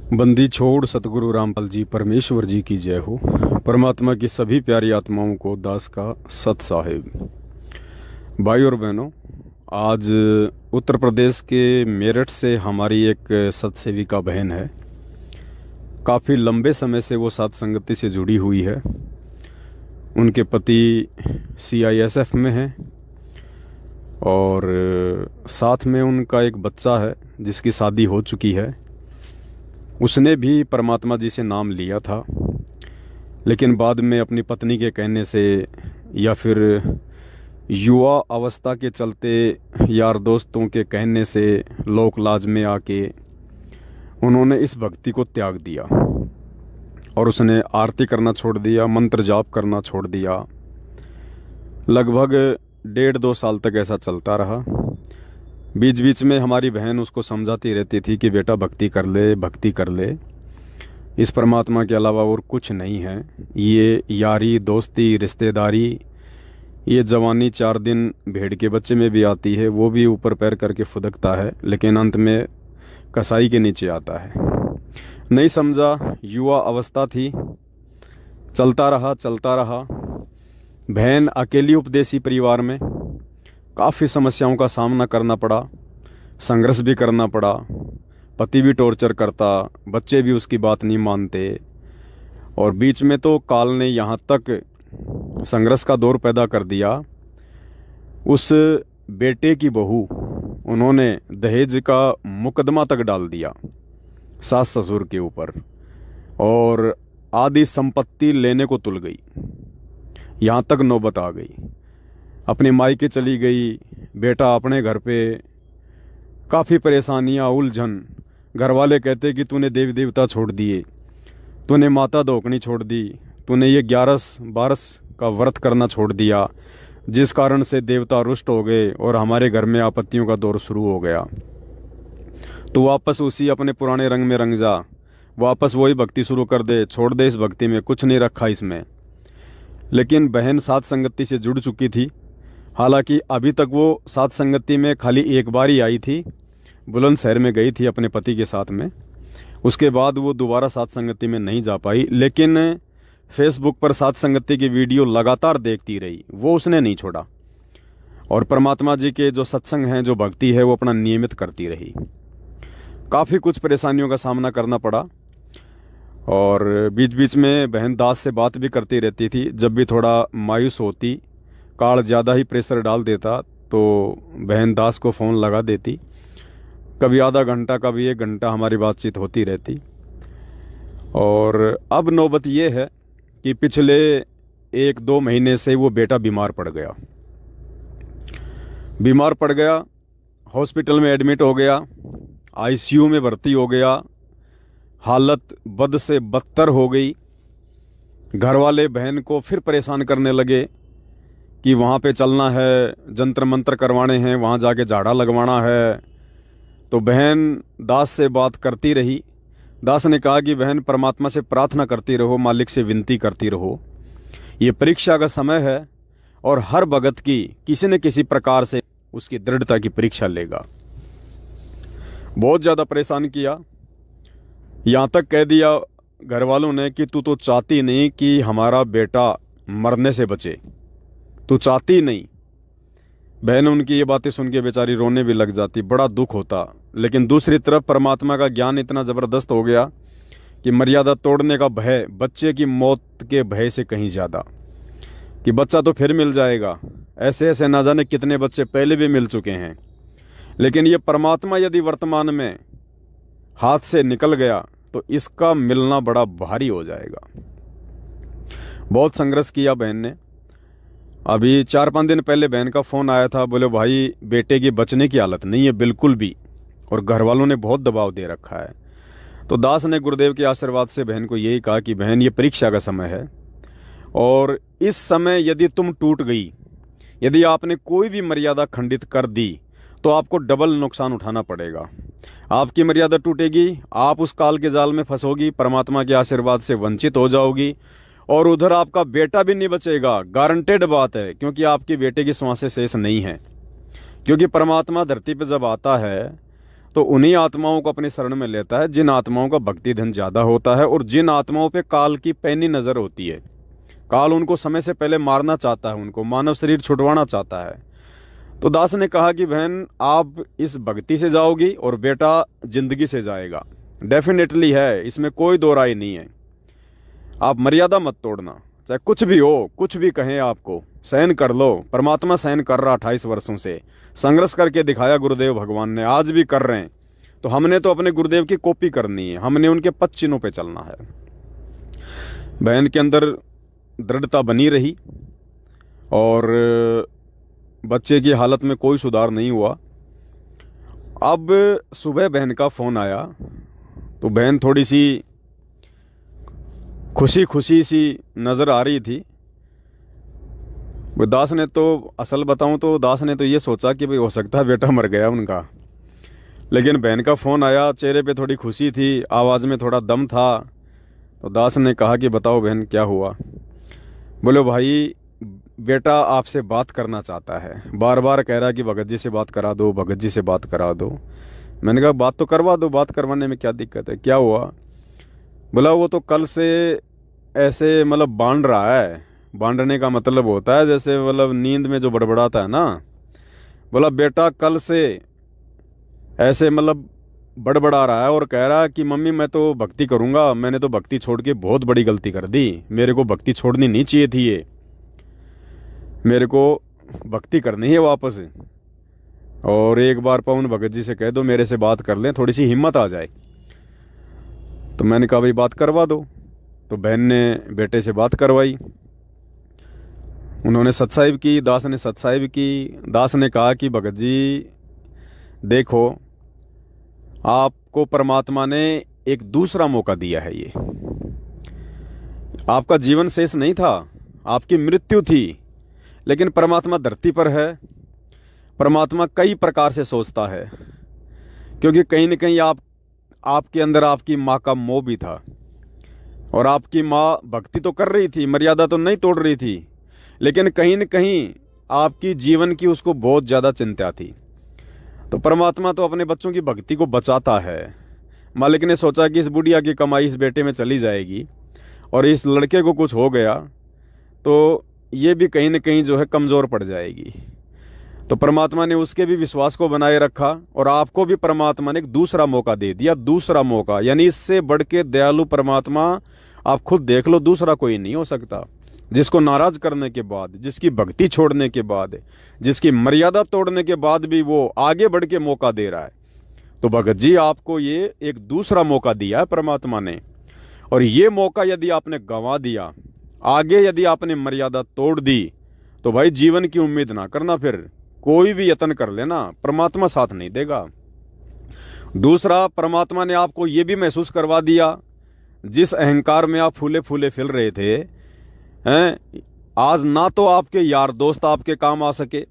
बंदी छोड़ सतगुरु रामपाल जी परमेश्वर जी की जय हो। परमात्मा की सभी प्यारी आत्माओं को दास का सत साहिब। भाई और बहनों, आज उत्तर प्रदेश के मेरठ से हमारी एक सत्सेविका बहन है। काफ़ी लंबे समय से वो साथ संगति से जुड़ी हुई है। उनके पति CISF में हैं और साथ में उनका एक बच्चा है जिसकी शादी हो चुकी है। उसने भी परमात्मा जी से नाम लिया था, लेकिन बाद में अपनी पत्नी के कहने से या फिर युवा अवस्था के चलते यार दोस्तों के कहने से लोक लाज में आके उन्होंने इस भक्ति को त्याग दिया और उसने आरती करना छोड़ दिया, मंत्र जाप करना छोड़ दिया। लगभग 1.5-2 साल तक ऐसा चलता रहा। बीच बीच में हमारी बहन उसको समझाती रहती थी कि बेटा भक्ति कर ले, भक्ति कर ले, इस परमात्मा के अलावा और कुछ नहीं है। ये यारी दोस्ती रिश्तेदारी, ये जवानी 4 दिन भेड़ के बच्चे में भी आती है, वो भी ऊपर पैर करके फुदकता है, लेकिन अंत में कसाई के नीचे आता है। नहीं समझा, युवा अवस्था थी, चलता रहा। बहन अकेली उपदेशी परिवार में काफ़ी समस्याओं का सामना करना पड़ा, संघर्ष भी करना पड़ा। पति भी टॉर्चर करता, बच्चे भी उसकी बात नहीं मानते, और बीच में तो काल ने यहाँ तक संघर्ष का दौर पैदा कर दिया। उस बेटे की बहू उन्होंने दहेज का मुकदमा तक डाल दिया सास ससुर के ऊपर, और आधी संपत्ति लेने को तुल गई। यहाँ तक नौबत आ गई, अपने मायके चली गई, बेटा अपने घर पे। काफ़ी परेशानियाँ, उलझन। घर वाले कहते कि तूने देवी देवता छोड़ दिए, तूने माता धोकनी छोड़ दी, तूने ये 11-12 का व्रत करना छोड़ दिया, जिस कारण से देवता रुष्ट हो गए और हमारे घर में आपत्तियों का दौर शुरू हो गया। तो वापस उसी अपने पुराने रंग में रंग जा, वापस वही भक्ति शुरू कर दे, छोड़ दे इस भक्ति में, कुछ नहीं रखा इसमें। लेकिन बहन साथ संगति से जुड़ चुकी थी। हालांकि अभी तक वो साथ संगति में खाली एक बार ही आई थी, बुलंदशहर में गई थी अपने पति के साथ में। उसके बाद वो दोबारा साथ संगति में नहीं जा पाई, लेकिन फेसबुक पर साथ संगति की वीडियो लगातार देखती रही, वो उसने नहीं छोड़ा। और परमात्मा जी के जो सत्संग हैं, जो भक्ति है, वो अपना नियमित करती रही। काफ़ी कुछ परेशानियों का सामना करना पड़ा, और बीच बीच में बहन दास से बात भी करती रहती थी। जब भी थोड़ा मायूस होती, काल ज़्यादा ही प्रेशर डाल देता, तो बहन दास को फ़ोन लगा देती। कभी आधा घंटा, कभी 1 घंटा हमारी बातचीत होती रहती। और अब नौबत ये है कि पिछले 1-2 महीने से वो बेटा बीमार पड़ गया, हॉस्पिटल में एडमिट हो गया, ICU में भर्ती हो गया। हालत बद से बदतर हो गई। घर वाले बहन को फिर परेशान करने लगे कि वहाँ पे चलना है, जंतर मंत्र करवाने हैं, वहाँ जाके झाड़ा लगवाना है। तो बहन दास से बात करती रही। दास ने कहा कि बहन परमात्मा से प्रार्थना करती रहो, मालिक से विनती करती रहो, ये परीक्षा का समय है और हर भगत की किसी न किसी प्रकार से उसकी दृढ़ता की परीक्षा लेगा। बहुत ज़्यादा परेशान किया, यहाँ तक कह दिया घर वालों ने कि तू तो चाहती नहीं कि हमारा बेटा मरने से बचे, तू चाहती नहीं। बहन उनकी ये बातें सुन के बेचारी रोने भी लग जाती, बड़ा दुख होता। लेकिन दूसरी तरफ परमात्मा का ज्ञान इतना ज़बरदस्त हो गया कि मर्यादा तोड़ने का भय बच्चे की मौत के भय से कहीं ज़्यादा, कि बच्चा तो फिर मिल जाएगा। ऐसे ऐसे ना जाने कितने बच्चे पहले भी मिल चुके हैं, लेकिन ये परमात्मा यदि वर्तमान में हाथ से निकल गया तो इसका मिलना बड़ा भारी हो जाएगा। बहुत संघर्ष किया बहन ने। अभी 4-5 दिन पहले बहन का फ़ोन आया था, बोले भाई बेटे की बचने की हालत नहीं है बिल्कुल भी, और घर वालों ने बहुत दबाव दे रखा है। तो दास ने गुरुदेव के आशीर्वाद से बहन को यही कहा कि बहन ये परीक्षा का समय है, और इस समय यदि तुम टूट गई, यदि आपने कोई भी मर्यादा खंडित कर दी, तो आपको डबल नुकसान उठाना पड़ेगा। आपकी मर्यादा टूटेगी, आप उस काल के जाल में फंसोगी, परमात्मा के आशीर्वाद से वंचित हो जाओगी, और उधर आपका बेटा भी नहीं बचेगा, गारंटेड बात है, क्योंकि आपकी बेटे की सांसें शेष नहीं हैं। क्योंकि परमात्मा धरती पर जब आता है तो उन्हीं आत्माओं को अपनी शरण में लेता है जिन आत्माओं का भक्ति धन ज़्यादा होता है और जिन आत्माओं पे काल की पैनी नज़र होती है। काल उनको समय से पहले मारना चाहता है, उनको मानव शरीर छुड़वाना चाहता है। तो दास ने कहा कि बहन आप इस भक्ति से जाओगी और बेटा जिंदगी से जाएगा। डेफिनेटली है, इसमें कोई दो राय नहीं है। आप मर्यादा मत तोड़ना, चाहे कुछ भी हो, कुछ भी कहें आपको, सहन कर लो। परमात्मा सहन कर रहा 28 वर्षों से, संघर्ष करके दिखाया गुरुदेव भगवान ने, आज भी कर रहे हैं। तो हमने तो अपने गुरुदेव की कॉपी करनी है, हमने उनके पद चिन्हों पे चलना है। बहन के अंदर दृढ़ता बनी रही और बच्चे की हालत में कोई सुधार नहीं हुआ। अब सुबह बहन का फ़ोन आया तो बहन थोड़ी सी खुशी खुशी सी नज़र आ रही थी। दास ने तो, असल बताऊं तो दास ने तो ये सोचा कि भाई हो सकता है बेटा मर गया उनका, लेकिन बहन का फ़ोन आया, चेहरे पे थोड़ी खुशी थी, आवाज़ में थोड़ा दम था। तो दास ने कहा कि बताओ बहन क्या हुआ। बोले भाई बेटा आपसे बात करना चाहता है, बार बार कह रहा कि भगत जी से बात करा दो, भगत जी से बात करा दो। मैंने कहा बात तो करवा दो, बात करवाने में क्या दिक्कत है, क्या हुआ। बोला वो तो कल से ऐसे मतलब बांध रहा है। बांधने का मतलब होता है जैसे मतलब नींद में जो बड़बड़ाता है ना। बोला बेटा कल से ऐसे मतलब बड़बड़ा रहा है और कह रहा है कि मम्मी मैं तो भक्ति करूँगा, मैंने तो भक्ति छोड़ के बहुत बड़ी गलती कर दी, मेरे को भक्ति छोड़नी नहीं चाहिए थी, ये मेरे को भक्ति करनी है वापस। और एक बार पवन भगत जी से कह दो मेरे से बात कर लें, थोड़ी सी हिम्मत आ जाए। तो मैंने कहा भाई बात करवा दो। तो बहन ने बेटे से बात करवाई, उन्होंने सत्साहिब की, दास ने सत्साहिब की। दास ने कहा कि भगत जी देखो आपको परमात्मा ने एक दूसरा मौका दिया है, ये आपका जीवन शेष नहीं था, आपकी मृत्यु थी, लेकिन परमात्मा धरती पर है। परमात्मा कई प्रकार से सोचता है, क्योंकि कहीं न कहीं आपके अंदर आपकी माँ का मोह भी था और आपकी माँ भक्ति तो कर रही थी, मर्यादा तो नहीं तोड़ रही थी, लेकिन कहीं न कहीं आपकी जीवन की उसको बहुत ज़्यादा चिंता थी। तो परमात्मा तो अपने बच्चों की भक्ति को बचाता है। मालिक ने सोचा कि इस बुढ़िया की कमाई इस बेटे में चली जाएगी और इस लड़के को कुछ हो गया तो ये भी कहीं न कहीं जो है कमज़ोर पड़ जाएगी। तो परमात्मा ने उसके भी विश्वास को बनाए रखा और आपको भी परमात्मा ने एक दूसरा मौका दे दिया। दूसरा मौका यानी इससे बढ़ के दयालु परमात्मा आप खुद देख लो, दूसरा कोई नहीं हो सकता। जिसको नाराज करने के बाद, जिसकी भक्ति छोड़ने के बाद, जिसकी मर्यादा तोड़ने के बाद भी वो आगे बढ़ के मौका दे रहा है। तो भगत जी आपको ये एक दूसरा मौका दिया है परमात्मा ने, और ये मौका यदि आपने गंवा दिया, आगे यदि आपने मर्यादा तोड़ दी, तो भाई जीवन की उम्मीद ना करना, फिर कोई भी यत्न कर लेना परमात्मा साथ नहीं देगा। दूसरा, परमात्मा ने आपको ये भी महसूस करवा दिया, जिस अहंकार में आप फूले फूले फिर रहे थे हैं, आज ना तो आपके यार दोस्त आपके काम आ सके,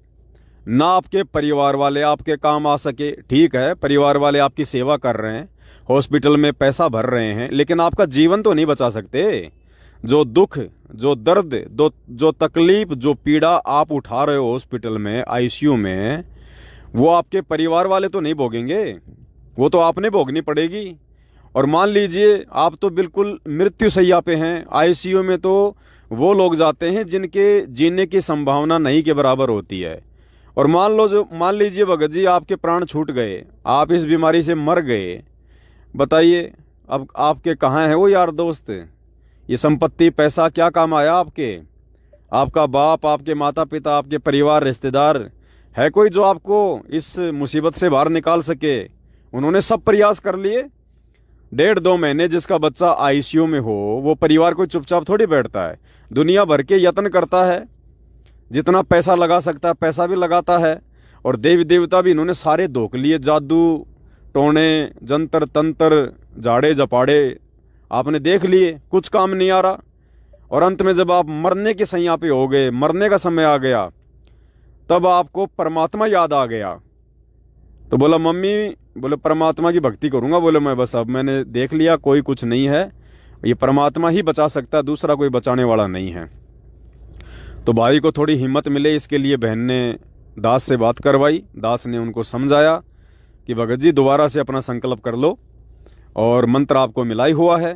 ना आपके परिवार वाले आपके काम आ सके। ठीक है, परिवार वाले आपकी सेवा कर रहे हैं, हॉस्पिटल में पैसा भर रहे हैं, लेकिन आपका जीवन तो नहीं बचा सकते। जो दुख, जो दर्द, जो तकलीफ, जो पीड़ा आप उठा रहे हो हॉस्पिटल में, आईसीयू में, वो आपके परिवार वाले तो नहीं भोगेंगे, वो तो आपने भोगनी पड़ेगी। और मान लीजिए आप तो बिल्कुल मृत्यु शैया पे हैं, आईसीयू में तो वो लोग जाते हैं जिनके जीने की संभावना नहीं के बराबर होती है। और मान लीजिए भगत जी आपके प्राण छूट गए, आप इस बीमारी से मर गए, बताइए अब आपके कहाँ है वो यार दोस्त? ये संपत्ति पैसा क्या काम आया आपके? आपका बाप, आपके माता पिता, आपके परिवार, रिश्तेदार है कोई जो आपको इस मुसीबत से बाहर निकाल सके? उन्होंने सब प्रयास कर लिए। 1.5-2 महीने जिसका बच्चा आईसीयू में हो, वो परिवार कोई चुपचाप थोड़ी बैठता है, दुनिया भर के यत्न करता है, जितना पैसा लगा सकता है पैसा भी लगाता है। और देवी देवता भी इन्होंने सारे धोख लिए, जादू टोने, जंतर तंत्र, झाड़े झपाड़े आपने देख लिए, कुछ काम नहीं आ रहा। और अंत में जब आप मरने के सैया पे हो गए, मरने का समय आ गया, तब आपको परमात्मा याद आ गया। तो बोला मम्मी, बोले परमात्मा की भक्ति करूंगा। बोले मैं बस अब मैंने देख लिया कोई कुछ नहीं है, ये परमात्मा ही बचा सकता है, दूसरा कोई बचाने वाला नहीं है। तो भाई को थोड़ी हिम्मत मिले इसके लिए बहन ने दास से बात करवाई। दास ने उनको समझाया कि भगत जी दोबारा से अपना संकल्प कर लो, और मंत्र आपको मिला ही हुआ है,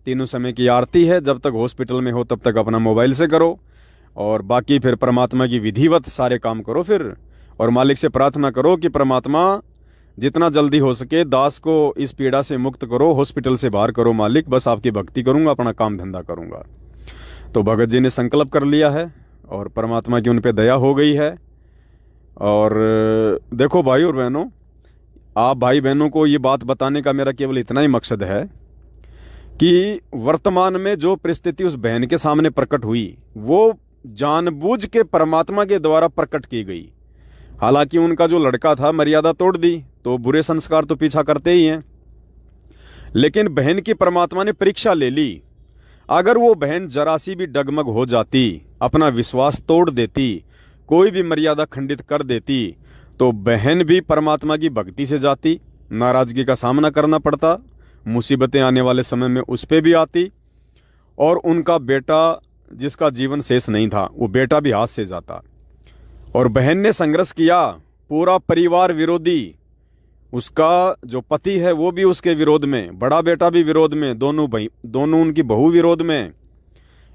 तीनों समय की आरती है, जब तक हॉस्पिटल में हो तब तक अपना मोबाइल से करो, और बाकी फिर परमात्मा की विधिवत सारे काम करो फिर, और मालिक से प्रार्थना करो कि परमात्मा जितना जल्दी हो सके दास को इस पीड़ा से मुक्त करो, हॉस्पिटल से बाहर करो मालिक, बस आपकी भक्ति करूंगा, अपना काम धंधा करूंगा। तो भगत जी ने संकल्प कर लिया है और परमात्मा की उन पे दया हो गई है। और देखो भाई और बहनों, आप भाई बहनों को ये बात बताने का मेरा केवल इतना ही मकसद है कि वर्तमान में जो परिस्थिति उस बहन के सामने प्रकट हुई वो जानबूझ के परमात्मा के द्वारा प्रकट की गई। हालांकि उनका जो लड़का था मर्यादा तोड़ दी, तो बुरे संस्कार तो पीछा करते ही हैं, लेकिन बहन की परमात्मा ने परीक्षा ले ली। अगर वो बहन जरा सी भी डगमग हो जाती, अपना विश्वास तोड़ देती, कोई भी मर्यादा खंडित कर देती, तो बहन भी परमात्मा की भक्ति से जाती, नाराजगी का सामना करना पड़ता, मुसीबतें आने वाले समय में उस पे भी आती, और उनका बेटा जिसका जीवन शेष नहीं था वो बेटा भी हाथ से जाता। और बहन ने संघर्ष किया, पूरा परिवार विरोधी, उसका जो पति है वो भी उसके विरोध में, बड़ा बेटा भी विरोध में, दोनों उनकी बहू विरोध में,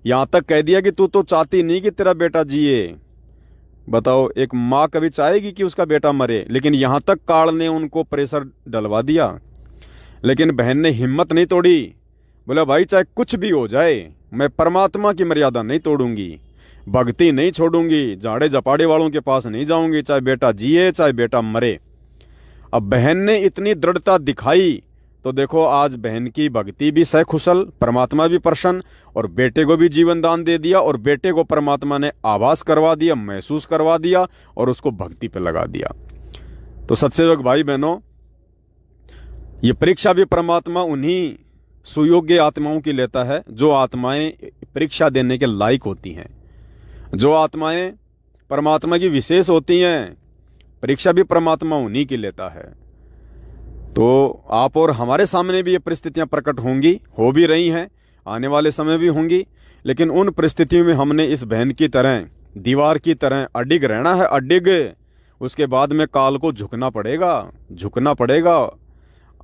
यहां तक कह दिया कि तू तो चाहती नहीं कि तेरा बेटा जिए। बताओ, एक माँ कभी चाहेगी कि उसका बेटा मरे, लेकिन यहां तक काल ने उनको प्रेशर डलवा दिया। लेकिन बहन ने हिम्मत नहीं तोड़ी, बोला भाई चाहे कुछ भी हो जाए मैं परमात्मा की मर्यादा नहीं तोड़ूंगी, भक्ति नहीं छोड़ूंगी, झाड़े झपाड़े वालों के पास नहीं जाऊंगी, चाहे बेटा जिए चाहे बेटा मरे। अब बहन ने इतनी दृढ़ता दिखाई तो देखो आज बहन की भक्ति भी सकुशल, परमात्मा भी प्रसन्न, और बेटे को भी जीवन दान दे दिया, और बेटे को परमात्मा ने आभास करवा दिया, महसूस करवा दिया, और उसको भक्ति पे लगा दिया। तो सत्सेवक भाई बहनों, ये परीक्षा भी परमात्मा उन्हीं सुयोग्य आत्माओं की लेता है जो आत्माएं परीक्षा देने के लायक होती हैं, जो आत्माएं परमात्मा की विशेष होती हैं, परीक्षा भी परमात्मा उन्हीं की लेता है। तो आप और हमारे सामने भी ये परिस्थितियां प्रकट होंगी, हो भी रही हैं, आने वाले समय भी होंगी, लेकिन उन परिस्थितियों में हमने इस बहन की तरह, दीवार की तरह अडिग रहना है, अडिग। उसके बाद में काल को झुकना पड़ेगा, झुकना पड़ेगा।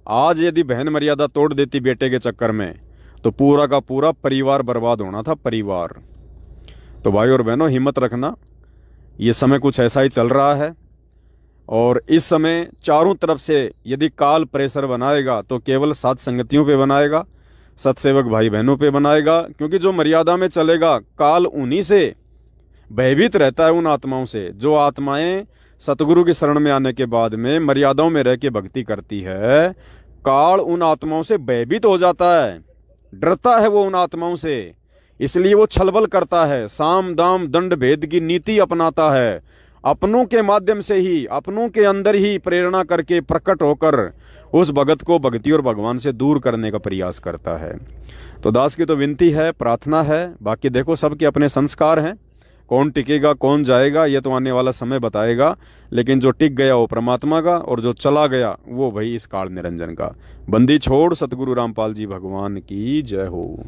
आज यदि बहन मर्यादा तोड़ देती बेटे के चक्कर में, तो पूरा का पूरा परिवार बर्बाद होना था, परिवार। तो भाई और बहनों, हिम्मत रखना, ये समय कुछ ऐसा ही चल रहा है, और इस समय चारों तरफ से यदि काल प्रेशर बनाएगा तो केवल सात संगतियों पे बनाएगा, सत्सेवक भाई बहनों पे बनाएगा, क्योंकि जो मर्यादा में चलेगा काल उन्हीं से भयभीत रहता है, उन आत्माओं से। जो आत्माएं सतगुरु की शरण में आने के बाद में मर्यादाओं में रह के भक्ति करती है, काल उन आत्माओं से भयभीत हो जाता है, डरता है वो उन आत्माओं से, इसलिए वो छलबल करता है, साम दाम दंड भेद की नीति अपनाता है, अपनों के माध्यम से ही, अपनों के अंदर ही प्रेरणा करके प्रकट होकर उस भगत को भक्ति और भगवान से दूर करने का प्रयास करता है। तो दास की तो विनती है, प्रार्थना है, बाकी देखो सबके अपने संस्कार हैं, कौन टिकेगा कौन जाएगा ये तो आने वाला समय बताएगा, लेकिन जो टिक गया वो परमात्मा का, और जो चला गया वो भाई इस काल निरंजन का। बंदी छोड़ सतगुरु रामपाल जी भगवान की जय हो।